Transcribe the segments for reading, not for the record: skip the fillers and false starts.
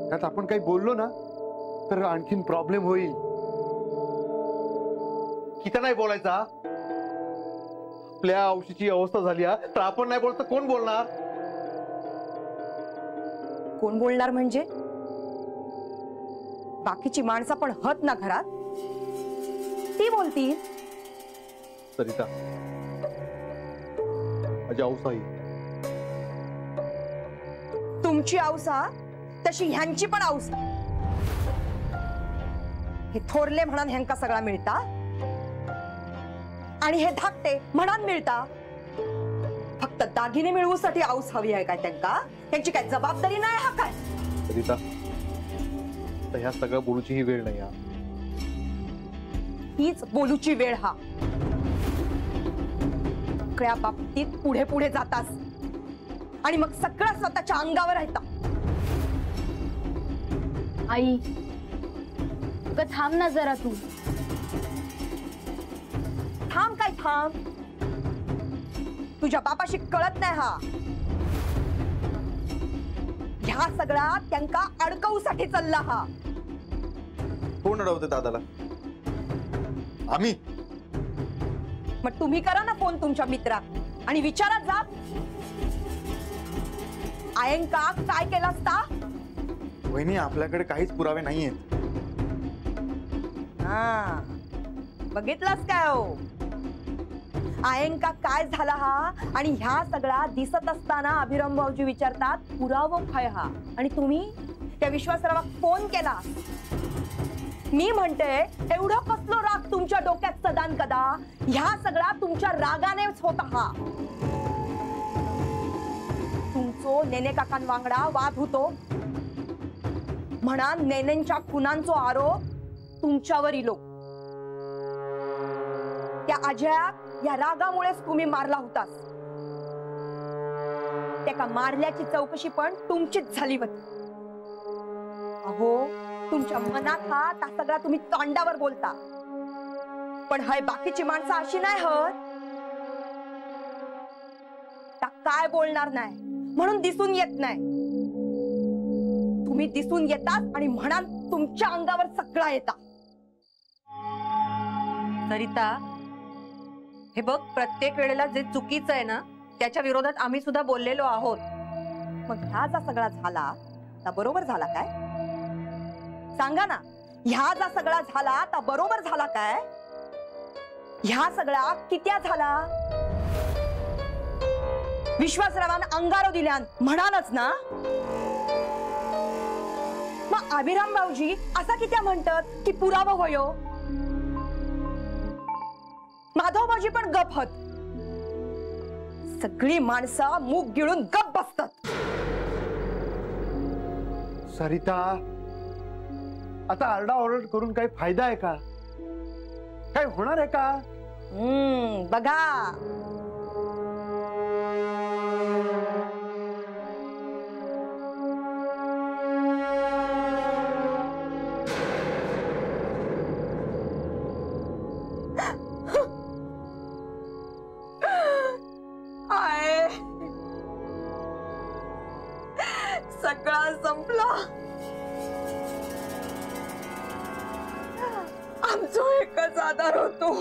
त्यात आपण काही बोललो ना तर आणखीन प्रॉब्लेम होईल. किती नाही बोलायचा. आपल्या औषधीची अवस्था झाली तर आपण नाही बोलतो कोण बोलणार? कोण बोलणार म्हणजे बाकीची माणसं पण हत ना घरात, ती बोलतील. सरिता, माझी औसाई. तुमची औसा तशी ह्यांची पण औसा. हे थोरले म्हणून ह्यांका सगळा मिळता आणि हे धाकटे म्हणून मिळता. फक्त दागिने मिळवूसाठी औस हवी आहे काय त्यांका? त्यांची काय जबाबदारी नाही हा काय? सरिता, ह्या सगळं बोलूची ही वेळ नाही. हीच बोलूची वेळ. हा सगळ्या बाबतीत पुढे पुढे जातास आणि मग सगळं स्वतःच्या अंगावर येता. आई ग थांब ना जरा तू. थांब काय थांब? तुझ्या बापाशी कळत नाही हा. ह्या सगळा त्यांका अडकवूसाठी चालला हा. कोण अडवते दादाला? आम्ही. मग तुम्ही करा ना फोन तुमच्या मित्रात आणि विचारा जा आयंका काय केलं असता. वहिनी, आपल्याकडे काहीच पुरावे नाहीयेत. हा बघितलंस काय हो? आयंका काय झाला हा आणि ह्या सगळा दिसत असताना अभिराम भाऊजी विचारतात पुरावं काय हा, आणि तुम्ही त्या विश्वासरावाक फोन केला. मी म्हणते एवढं कसलो राग तुमच्या डोक्यात सदान कदा? ह्या सगळा तुमच्या रागानेच होता हा. तुमचो नेने काकां वांगडा वाद होतो म्हणा नेनेंच्या खुनांचो आरोप तुमच्यावर इलो. त्या अजया या रागामुळेच तुम्ही मारला होतास. त्या मारल्याची चौकशी पण तुमचीच झाली होती. अहो, तुमच्या मनात हा ता सगळा तुम्ही तोंडावर बोलता, पण हाय बाकीची माणसं अशी नाही हत. ता काय बोलणार नाही म्हणून दिसून येत नाही. तुम्ही दिसून येतात आणि म्हणा तुमच्या अंगावर सगळा येता. सरिता, हे बघ, प्रत्येक वेळेला जे चुकीचं आहे ना त्याच्या विरोधात आम्ही सुद्धा बोललेलो आहोत. मग ह्या जा सगळा झाला ता बरोबर झाला काय? सांगा ना, ह्या जा सगळा झाला ता बरोबर झाला काय? ह्या सगळा कित्या झाला? विश्वासरावान अंगारो दिल्यान म्हणालच ना. मग अभिराम भाऊजी असा कित्या म्हणतात की पुरावा होयो? माधव भाऊजी पण गप हत. सगळी माणसं मूग गिळून गप बसतात. सरिता, आता आरडाओरड करून काही फायदा आहे का? काय होणार आहे का? बघा, सगळा संपला. आमचो एकच आधार होतो,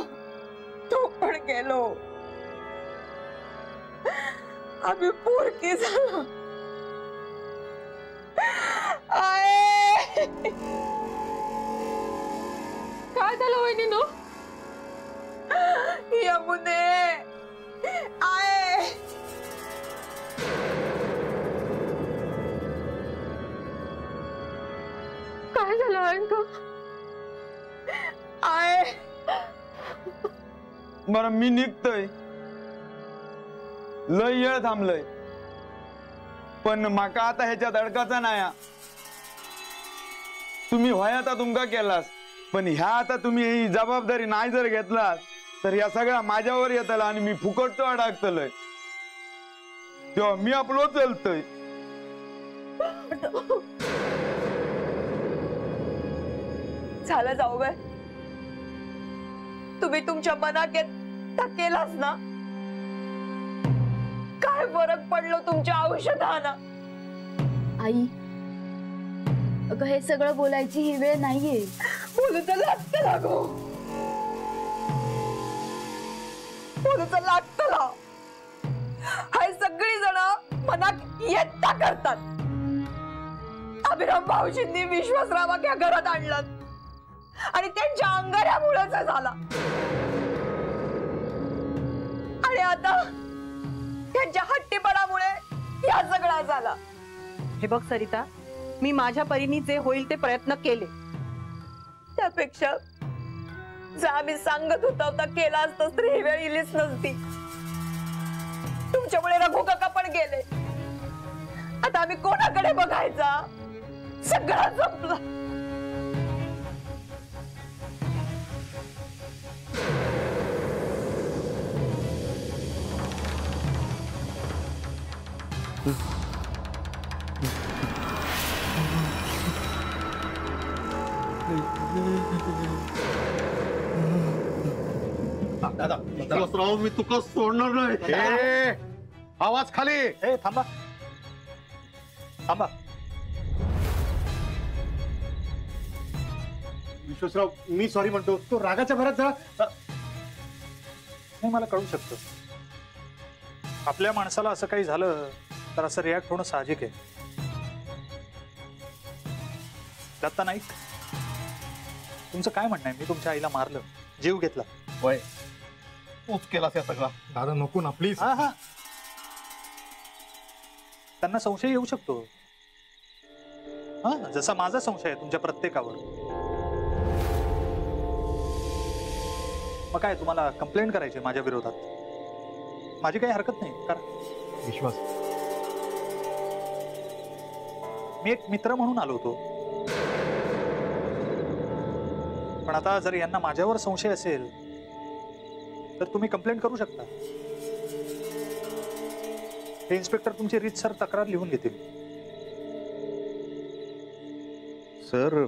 तो पण गेलो. आम्ही पोरकी झालो. काय झालं वहिनीनो? यमुने आय काय झालं अंक? आय बरं, मी निघतोय. लय वेळ थांबलोय, पण माका आता ह्याच्यात अडकाचा नाही. तुम्ही व्हाय आता तुमका केलास, पण ह्या आता तुम्ही ही जबाबदारी नाही जर घेतलास तर या सगळ्या माझ्यावर येतला आणि मी फुकटचो अडकतलोय. तेव्हा मी आपलो चलतोय. झालं जाऊ बाय, तुम्ही तुमच्या मनात केलास ना. काय फरक पडलो तुमच्या औषधानं? आई अगं हे सगळं बोलायची ही वेळ नाहीये. बोलूचं लागतं लागो, बोलूचं लागतं लाव. हाय सगळी जण मनात येता करतात. अभिराम भाऊजींनी विश्वासरावाक या घरात आणलं आणि त्यांच्या अंगाऱ्यामुळेच झाला. आणि आता त्यांच्या हट्टीपणामुळे या सगळा झाला. हे बघ सरिता, मी माझ्या परीने जे होईल ते प्रयत्न केले. त्यापेक्षा जर आम्ही सांगत होता केला असतं तर ही वेळ इलीच नसती. तुमच्यामुळे रघु काका पण गेले. आता आम्ही कोणाकडे बघायचा? सगळं संपलं. दादा विश्वासराव, मी तुका सोडणार नाही. आवाज खाली. थांबा थांबा. विश्वासराव, मी सॉरी म्हणतो. तो रागाच्या भरात जरा नाही, मला कळू शकतं. आपल्या माणसाला असं काही झालं तर असं रिॲक्ट होणं साहजिक आहे. दत्ता नाईक, तुमचं काय म्हणणं आहे? मी तुमच्या आईला मारलं, जीव घेतला. वय तूच केलास या सगळा. दादा नको ना प्लीज. हा हा, त्यांना संशय येऊ शकतो. हा, जसा माझा संशय आहे तुमच्या प्रत्येकावर. मग काय तुम्हाला कंप्लेंट करायची माझ्या विरोधात? माझी काही हरकत नाही. कारण विश्वास, मी एक मित्र म्हणून आलो होतो. पण आता जर यांना माझ्यावर संशय असेल तर तुम्ही कंप्लेंट करू शकता. हे इन्स्पेक्टर तुमची रीतसर तक्रार लिहून घेतील. सर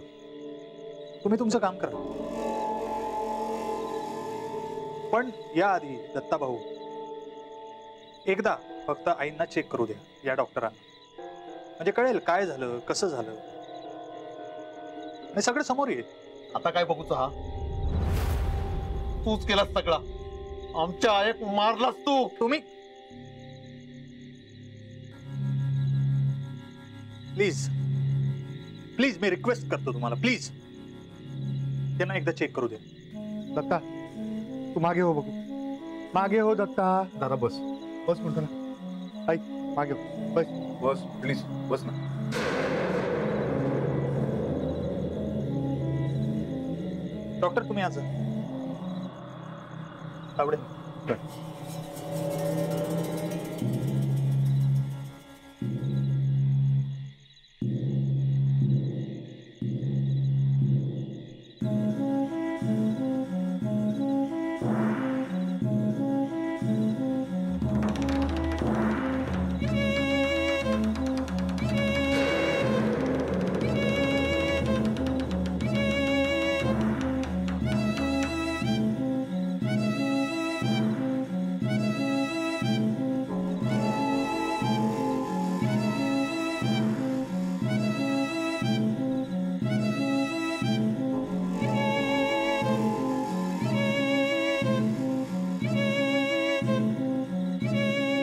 तुम्ही तुमचं काम करा. पण याआधी दत्ता भाऊ, एकदा फक्त आईंना चेक करू द्या या डॉक्टरांना. म्हणजे कळेल काय झालं, कसं झालं, आणि सगळं समोर येईल. आता काय बघूच? हा तूच केलास सगळा. आमच्या आईक मारलास तू. तुम्ही प्लीज प्लीज मी रिक्वेस्ट करतो तुम्हाला, प्लीज त्यांना एकदा चेक करू द्या. दत्ता, तू मागे हो बघू. मागे हो दत्ता. दादा बस बस म्हणतो ना. ऐक, मागे हो. बस बस प्लीज बस ना. डॉक्टर तुम्ही आज आवडे.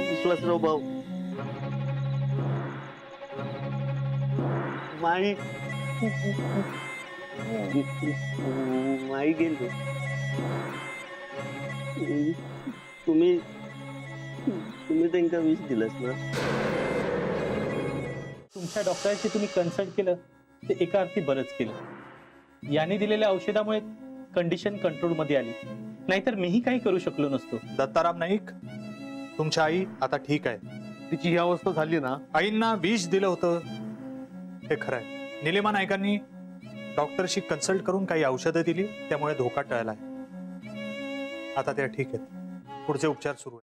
विश्वासराव भाऊ, माई गेलो. तुम्ही त्यांना विष दिलंस ना? तुमच्या डॉक्टरांशी तुम्ही कन्सल्ट केलं ते एका अर्थी बरंच केलं. याने दिलेल्या औषधामुळे कंडिशन कंट्रोलमध्ये आली, नाहीतर मीही काही करू शकलो नसतो. दत्ताराम नाईक, तुमची आई आता ठीक आहे. तिची ही अवस्था झाली ना. आईंना विष दिलं होतं हे खरं आहे. निलिमा नाईकांनी डॉक्टरशी कन्सल्ट करून काही औषधं दिली, त्यामुळे धोका टळलाय. आता त्या ठीक आहेत. पुढचे उपचार सुरू आहेत.